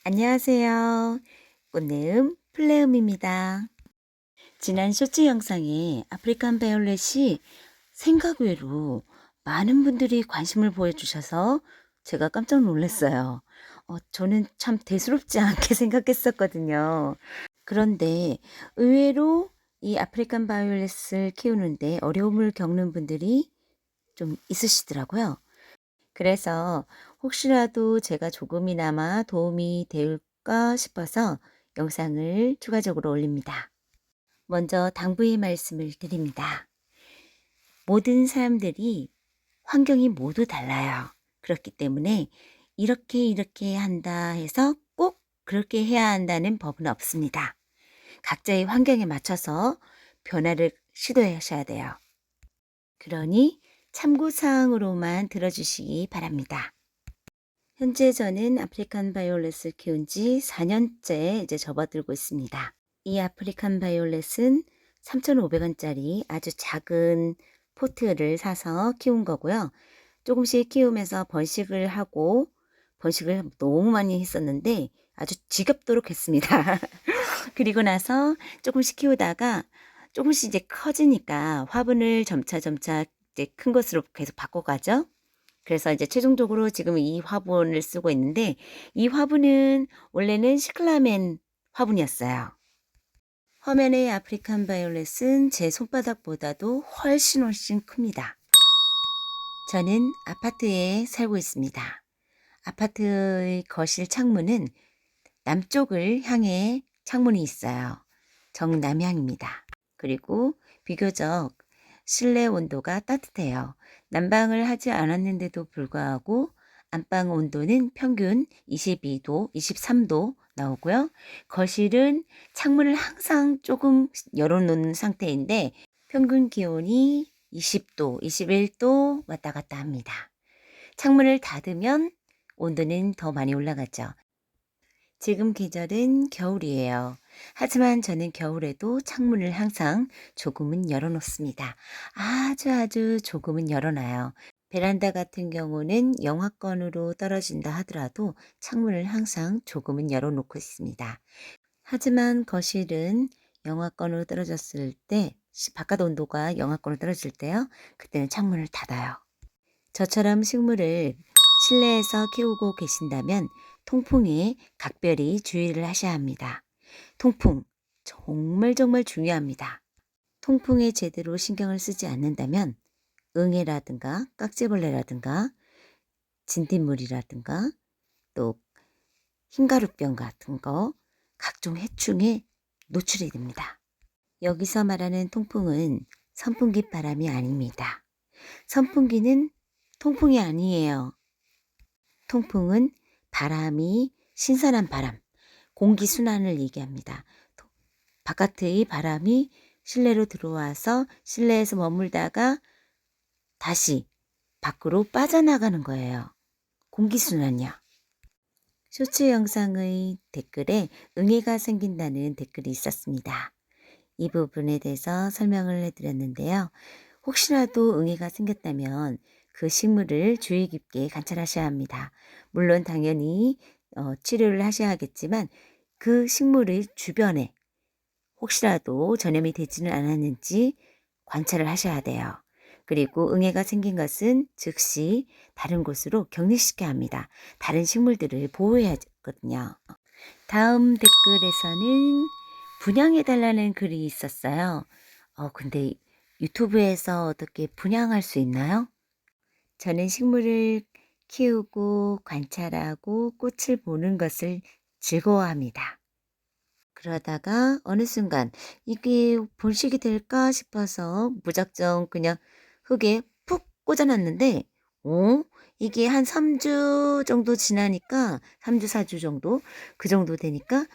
안녕하세요. 꽃내음 플레음입니다. 지난 쇼츠 영상에 아프리칸 바이올렛이 생각 외로 많은 분들이 관심을 보여주셔서 제가 깜짝 놀랐어요. 저는 참 대수롭지 않게 생각했었거든요. 그런데 의외로 이 아프리칸 바이올렛을 키우는데 어려움을 겪는 분들이 좀 있으시더라고요. 그래서 혹시라도 제가 조금이나마 도움이 될까 싶어서 영상을 추가적으로 올립니다. 먼저 당부의 말씀을 드립니다. 모든 사람들이 환경이 모두 달라요. 그렇기 때문에 이렇게 한다 해서 꼭 그렇게 해야 한다는 법은 없습니다. 각자의 환경에 맞춰서 변화를 시도하셔야 돼요. 그러니 참고사항으로만 들어주시기 바랍니다. 현재 저는 아프리칸 바이올렛을 키운 지 4년째 이제 접어들고 있습니다. 이 아프리칸 바이올렛은 3,500원짜리 아주 작은 포트를 사서 키운 거고요. 조금씩 키우면서 번식을 하고 번식을 너무 많이 했었는데 아주 지겹도록 했습니다. 그리고 나서 조금씩 키우다가 조금씩 이제 커지니까 화분을 점차 이제 큰 것으로 계속 바꿔가죠. 그래서 이제 최종적으로 지금 이 화분을 쓰고 있는데 이 화분은 원래는 시클라멘 화분이었어요. 화면의 아프리칸 바이올렛은 제 손바닥보다도 훨씬 큽니다. 저는 아파트에 살고 있습니다. 아파트의 거실 창문은 남쪽을 향해 창문이 있어요. 정남향입니다. 그리고 비교적 실내 온도가 따뜻해요. 난방을 하지 않았는데도 불구하고 안방 온도는 평균 22도, 23도 나오고요. 거실은 창문을 항상 조금 열어놓는 상태인데 평균 기온이 20도, 21도 왔다 갔다 합니다. 창문을 닫으면 온도는 더 많이 올라가죠. 지금 계절은 겨울이에요. 하지만 저는 겨울에도 창문을 항상 조금은 열어놓습니다. 아주 조금은 열어놔요. 베란다 같은 경우는 영하권으로 떨어진다 하더라도 창문을 항상 조금은 열어놓고 있습니다. 하지만 거실은 영하권으로 떨어졌을 때, 바깥 온도가 영하권으로 떨어질 때요, 그때는 창문을 닫아요. 저처럼 식물을 실내에서 키우고 계신다면 통풍에 각별히 주의를 하셔야 합니다. 통풍 정말 중요합니다. 통풍에 제대로 신경을 쓰지 않는다면 응애라든가 깍지벌레라든가 진딧물이라든가 또 흰가루병 같은 거 각종 해충에 노출이 됩니다. 여기서 말하는 통풍은 선풍기 바람이 아닙니다. 선풍기는 통풍이 아니에요. 통풍은 바람이 신선한 바람, 공기순환을 얘기합니다. 바깥의 바람이 실내로 들어와서 실내에서 머물다가 다시 밖으로 빠져나가는 거예요. 공기순환이요. 쇼츠 영상의 댓글에 응애가 생긴다는 댓글이 있었습니다. 이 부분에 대해서 설명을 해드렸는데요. 혹시라도 응애가 생겼다면 그 식물을 주의 깊게 관찰하셔야 합니다. 물론 당연히 치료를 하셔야 하겠지만 그 식물의 주변에 혹시라도 전염이 되지는 않았는지 관찰을 하셔야 돼요. 그리고 응애가 생긴 것은 즉시 다른 곳으로 격리시켜야 합니다. 다른 식물들을 보호해야 하거든요. 다음 댓글에서는 분양해달라는 글이 있었어요. 근데 유튜브에서 어떻게 분양할 수 있나요? 저는 식물을 키우고 관찰하고 꽃을 보는 것을 즐거워합니다. 그러다가 어느 순간 이게 본식이 될까 싶어서 무작정 그냥 흙에 푹 꽂아놨는데 이게 한 3주 정도 지나니까 3주 4주 정도 그 정도 되니까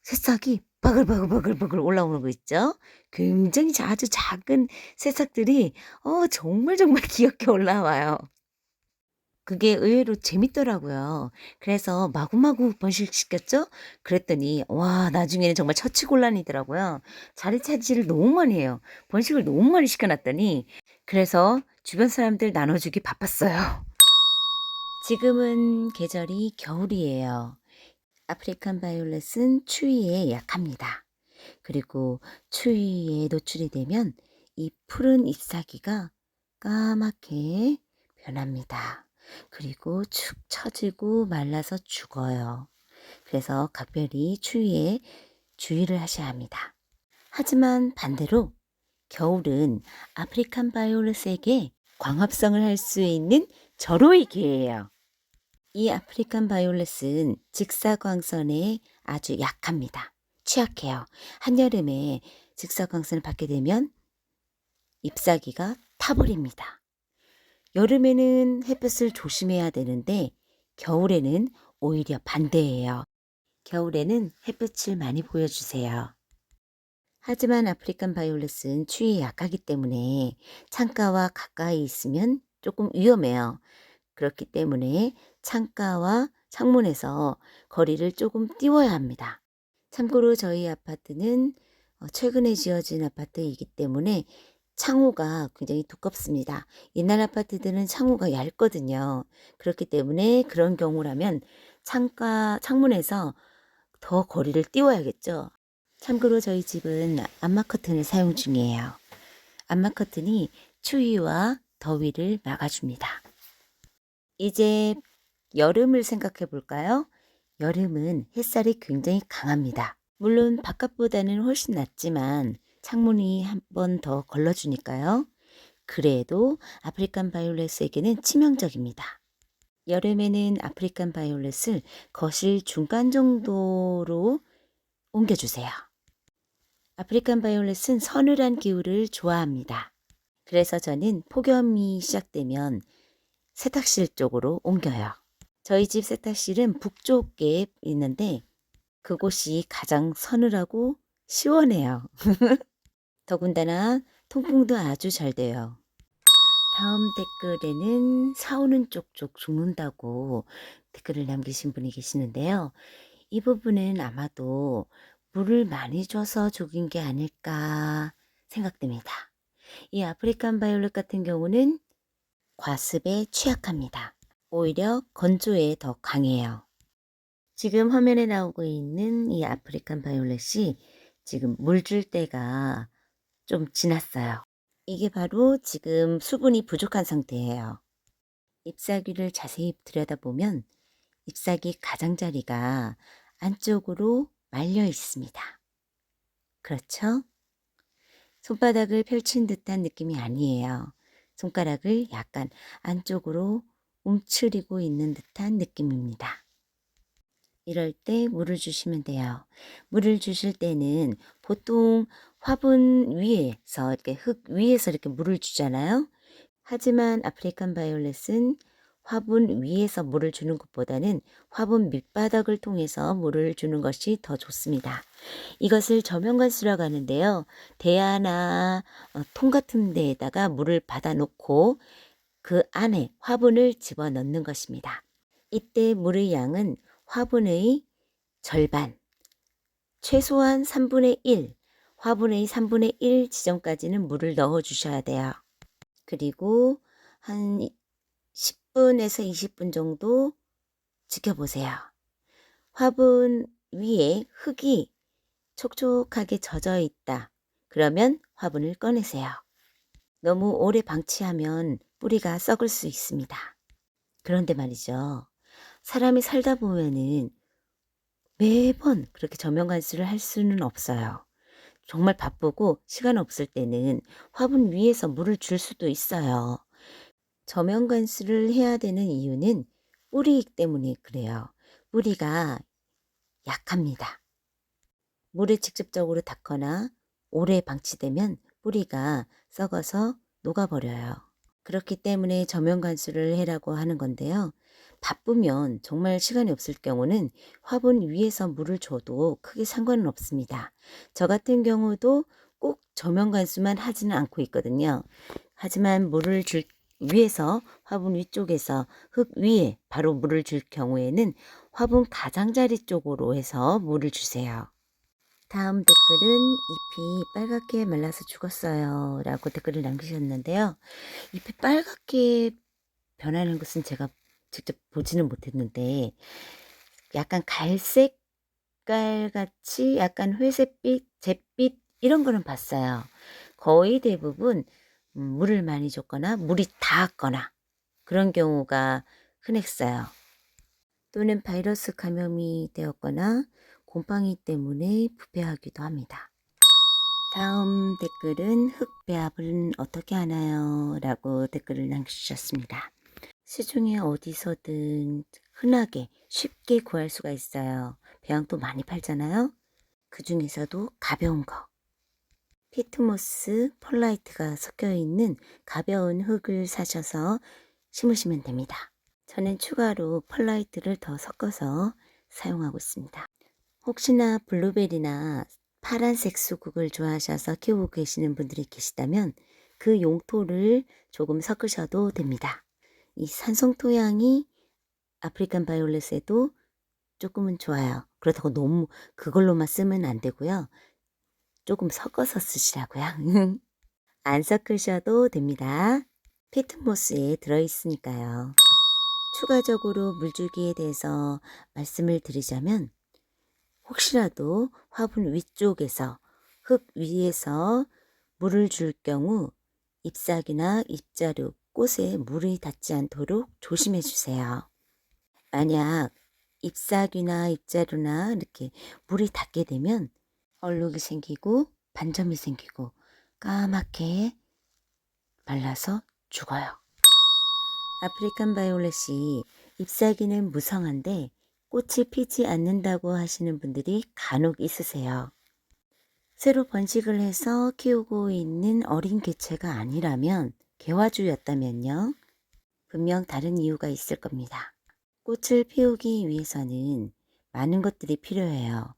새싹이 바글바글 올라오는 거 있죠. 굉장히 아주 작은 새싹들이 정말 귀엽게 올라와요. 그게 의외로 재밌더라고요. 그래서 마구마구 번식시켰죠. 그랬더니 와, 나중에는 정말 처치곤란이더라고요. 자리 차지를 너무 많이 해요. 번식을 너무 많이 시켜놨더니 그래서 주변 사람들 나눠주기 바빴어요. 지금은 계절이 겨울이에요. 아프리칸 바이올렛은 추위에 약합니다. 그리고 추위에 노출이 되면 이 푸른 잎사귀가 까맣게 변합니다. 그리고 축 처지고 말라서 죽어요. 그래서 각별히 추위에 주의를 하셔야 합니다. 하지만 반대로 겨울은 아프리칸 바이올렛에게 광합성을 할 수 있는 절호의 기회예요. 이 아프리칸 바이올렛은 직사광선에 아주 약합니다. 취약해요. 한여름에 직사광선을 받게 되면 잎사귀가 타버립니다. 여름에는 햇볕을 조심해야 되는데 겨울에는 오히려 반대예요. 겨울에는 햇빛을 많이 보여주세요. 하지만 아프리칸 바이올렛은 추위에 약하기 때문에 창가와 가까이 있으면 조금 위험해요. 그렇기 때문에 창가와 창문에서 거리를 조금 띄워야 합니다. 참고로 저희 아파트는 최근에 지어진 아파트이기 때문에 창호가 굉장히 두껍습니다. 옛날 아파트들은 창호가 얇거든요. 그렇기 때문에 그런 경우라면 창문에서 더 거리를 띄워야겠죠. 참고로 저희 집은 암막 커튼을 사용 중이에요. 암막 커튼이 추위와 더위를 막아줍니다. 이제 여름을 생각해 볼까요? 여름은 햇살이 굉장히 강합니다. 물론 바깥보다는 훨씬 낫지만 창문이 한 번 더 걸러주니까요. 그래도 아프리칸 바이올렛에게는 치명적입니다. 여름에는 아프리칸 바이올렛을 거실 중간 정도로 옮겨주세요. 아프리칸 바이올렛은 서늘한 기후를 좋아합니다. 그래서 저는 폭염이 시작되면 세탁실 쪽으로 옮겨요. 저희 집 세탁실은 북쪽에 있는데 그곳이 가장 서늘하고 시원해요. 더군다나 통풍도 아주 잘 돼요. 다음 댓글에는 사오는 쪽쪽 죽는다고 댓글을 남기신 분이 계시는데요. 이 부분은 아마도 물을 많이 줘서 죽인 게 아닐까 생각됩니다. 이 아프리칸 바이올렛 같은 경우는 과습에 취약합니다. 오히려 건조에 더 강해요. 지금 화면에 나오고 있는 이 아프리칸 바이올렛이 지금 물 줄 때가 좀 지났어요. 이게 바로 지금 수분이 부족한 상태예요. 잎사귀를 자세히 들여다보면 잎사귀 가장자리가 안쪽으로 말려 있습니다. 그렇죠? 손바닥을 펼친 듯한 느낌이 아니에요. 손가락을 약간 안쪽으로 움츠리고 있는 듯한 느낌입니다. 이럴 때 물을 주시면 돼요. 물을 주실 때는 보통 화분 위에서 이렇게 흙 위에서 이렇게 물을 주잖아요. 하지만 아프리칸 바이올렛은 화분 위에서 물을 주는 것보다는 화분 밑바닥을 통해서 물을 주는 것이 더 좋습니다. 이것을 저면관수라고 하는데요. 대야나 통 같은 데에다가 물을 받아 놓고 그 안에 화분을 집어넣는 것입니다. 이때 물의 양은 화분의 절반, 최소한 3분의 1, 화분의 3분의 1 지점까지는 물을 넣어 주셔야 돼요. 그리고 한 10분에서 20분 정도 지켜보세요. 화분 위에 흙이 촉촉하게 젖어 있다. 그러면 화분을 꺼내세요. 너무 오래 방치하면 뿌리가 썩을 수 있습니다. 그런데 말이죠. 사람이 살다 보면은 매번 그렇게 저면관수를 할 수는 없어요. 정말 바쁘고 시간 없을 때는 화분 위에서 물을 줄 수도 있어요. 저면관수를 해야 되는 이유는 뿌리이기 때문에 그래요. 뿌리가 약합니다. 물에 직접적으로 닿거나 오래 방치되면 뿌리가 썩어서 녹아버려요. 그렇기 때문에 저면관수를 해라고 하는 건데요. 바쁘면 정말 시간이 없을 경우는 화분 위에서 물을 줘도 크게 상관은 없습니다. 저 같은 경우도 꼭 저면관수만 하지는 않고 있거든요. 하지만 물을 줄 위에서 화분 위쪽에서 흙 위에 바로 물을 줄 경우에는 화분 가장자리 쪽으로 해서 물을 주세요. 다음 댓글은 잎이 빨갛게 말라서 죽었어요 라고 댓글을 남기셨는데요. 잎이 빨갛게 변하는 것은 제가 직접 보지는 못했는데 약간 갈색깔같이 약간 회색빛, 잿빛 이런 거는 봤어요. 거의 대부분 물을 많이 줬거나 물이 닿았거나 그런 경우가 흔했어요. 또는 바이러스 감염이 되었거나 곰팡이 때문에 부패하기도 합니다. 다음 댓글은 흙배합은 어떻게 하나요? 라고 댓글을 남겨주셨습니다. 시중에 어디서든 흔하게 쉽게 구할 수가 있어요. 배양도 많이 팔잖아요. 그 중에서도 가벼운 거. 피트모스, 펄라이트가 섞여 있는 가벼운 흙을 사셔서 심으시면 됩니다. 저는 추가로 펄라이트를 더 섞어서 사용하고 있습니다. 혹시나 블루베리나 파란색 수국을 좋아하셔서 키우고 계시는 분들이 계시다면 그 용토를 조금 섞으셔도 됩니다. 이 산성토양이 아프리칸 바이올렛에도 조금은 좋아요. 그렇다고 너무 그걸로만 쓰면 안 되고요. 조금 섞어서 쓰시라고요. 안 섞으셔도 됩니다. 피트모스에 들어있으니까요. 추가적으로 물주기에 대해서 말씀을 드리자면 혹시라도 화분 위쪽에서 흙 위에서 물을 줄 경우 잎사귀나 잎자루, 꽃에 물이 닿지 않도록 조심해 주세요. 만약 잎사귀나 잎자루나 이렇게 물이 닿게 되면 얼룩이 생기고 반점이 생기고 까맣게 말라서 죽어요. 아프리칸 바이올렛이 잎사귀는 무성한데 꽃이 피지 않는다고 하시는 분들이 간혹 있으세요. 새로 번식을 해서 키우고 있는 어린 개체가 아니라면 개화주였다면요. 분명 다른 이유가 있을 겁니다. 꽃을 피우기 위해서는 많은 것들이 필요해요.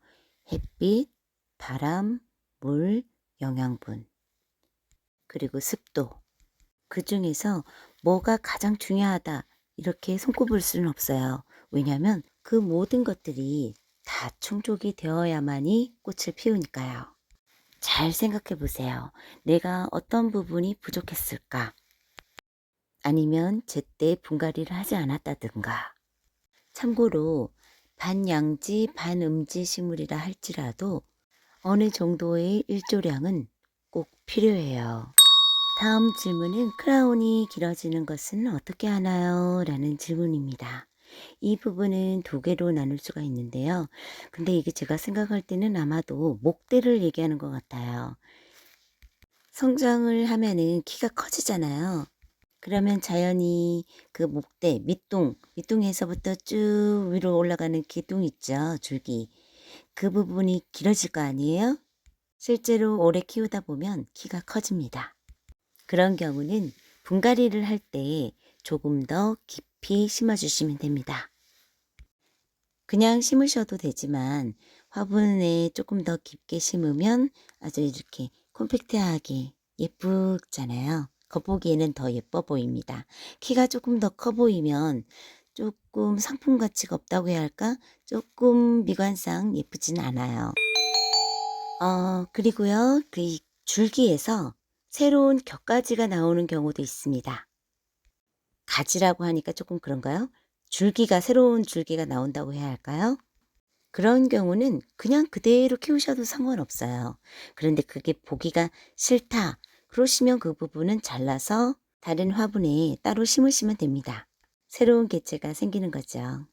햇빛, 바람, 물, 영양분, 그리고 습도. 그 중에서 뭐가 가장 중요하다 이렇게 손꼽을 수는 없어요. 왜냐하면 그 모든 것들이 다 충족이 되어야만이 꽃을 피우니까요. 잘 생각해 보세요. 내가 어떤 부분이 부족했을까? 아니면 제때 분갈이를 하지 않았다든가. 참고로 반양지 반음지 식물이라 할지라도 어느 정도의 일조량은 꼭 필요해요. 다음 질문은 크라운이 길어지는 것은 어떻게 하나요? 라는 질문입니다. 이 부분은 두 개로 나눌 수가 있는데요. 근데 이게 제가 생각할 때는 아마도 목대를 얘기하는 것 같아요. 성장을 하면은 키가 커지잖아요. 그러면 자연히 그 목대, 밑둥에서부터 쭉 위로 올라가는 기둥 있죠, 줄기. 그 부분이 길어질 거 아니에요? 실제로 오래 키우다 보면 키가 커집니다. 그런 경우는 분갈이를 할 때 조금 더 깊이 심어주시면 됩니다. 그냥 심으셔도 되지만 화분에 조금 더 깊게 심으면 아주 이렇게 콤팩트하게 예쁘잖아요. 겉보기에는 더 예뻐 보입니다. 키가 조금 더 커 보이면 조금 상품 가치가 없다고 해야 할까? 조금 미관상 예쁘진 않아요. 그리고요, 그 줄기에서 새로운 격가지가 나오는 경우도 있습니다. 가지라고 하니까 조금 그런가요? 새로운 줄기가 나온다고 해야 할까요? 그런 경우는 그냥 그대로 키우셔도 상관없어요. 그런데 그게 보기가 싫다. 그러시면 그 부분은 잘라서 다른 화분에 따로 심으시면 됩니다. 새로운 개체가 생기는 거죠.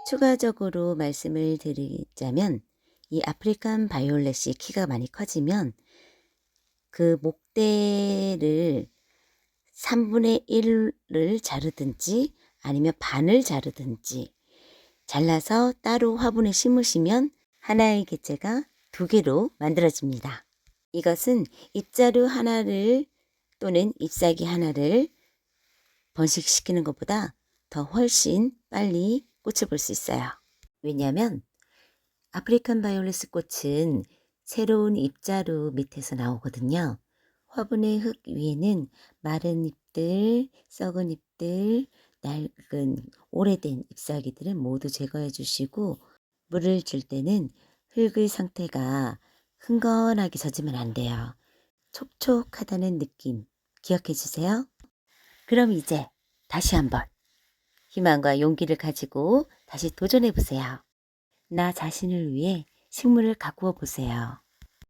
추가적으로 말씀을 드리자면 이 아프리칸 바이올렛이 키가 많이 커지면 그 목대를 3분의 1을 자르든지 아니면 반을 자르든지 잘라서 따로 화분에 심으시면 하나의 개체가 두 개로 만들어집니다. 이것은 잎자루 하나를 또는 잎사귀 하나를 번식시키는 것보다 더 훨씬 빨리 꽃을 볼 수 있어요. 왜냐하면 아프리칸 바이올렛 꽃은 새로운 잎자루 밑에서 나오거든요. 화분의 흙 위에는 마른 잎들, 썩은 잎들, 낡은 오래된 잎사귀들은 모두 제거해 주시고 물을 줄 때는 흙의 상태가 흥건하게 젖으면 안 돼요. 촉촉하다는 느낌 기억해 주세요. 그럼 이제 다시 한번 희망과 용기를 가지고 다시 도전해 보세요. 나 자신을 위해 식물을 가꾸어 보세요.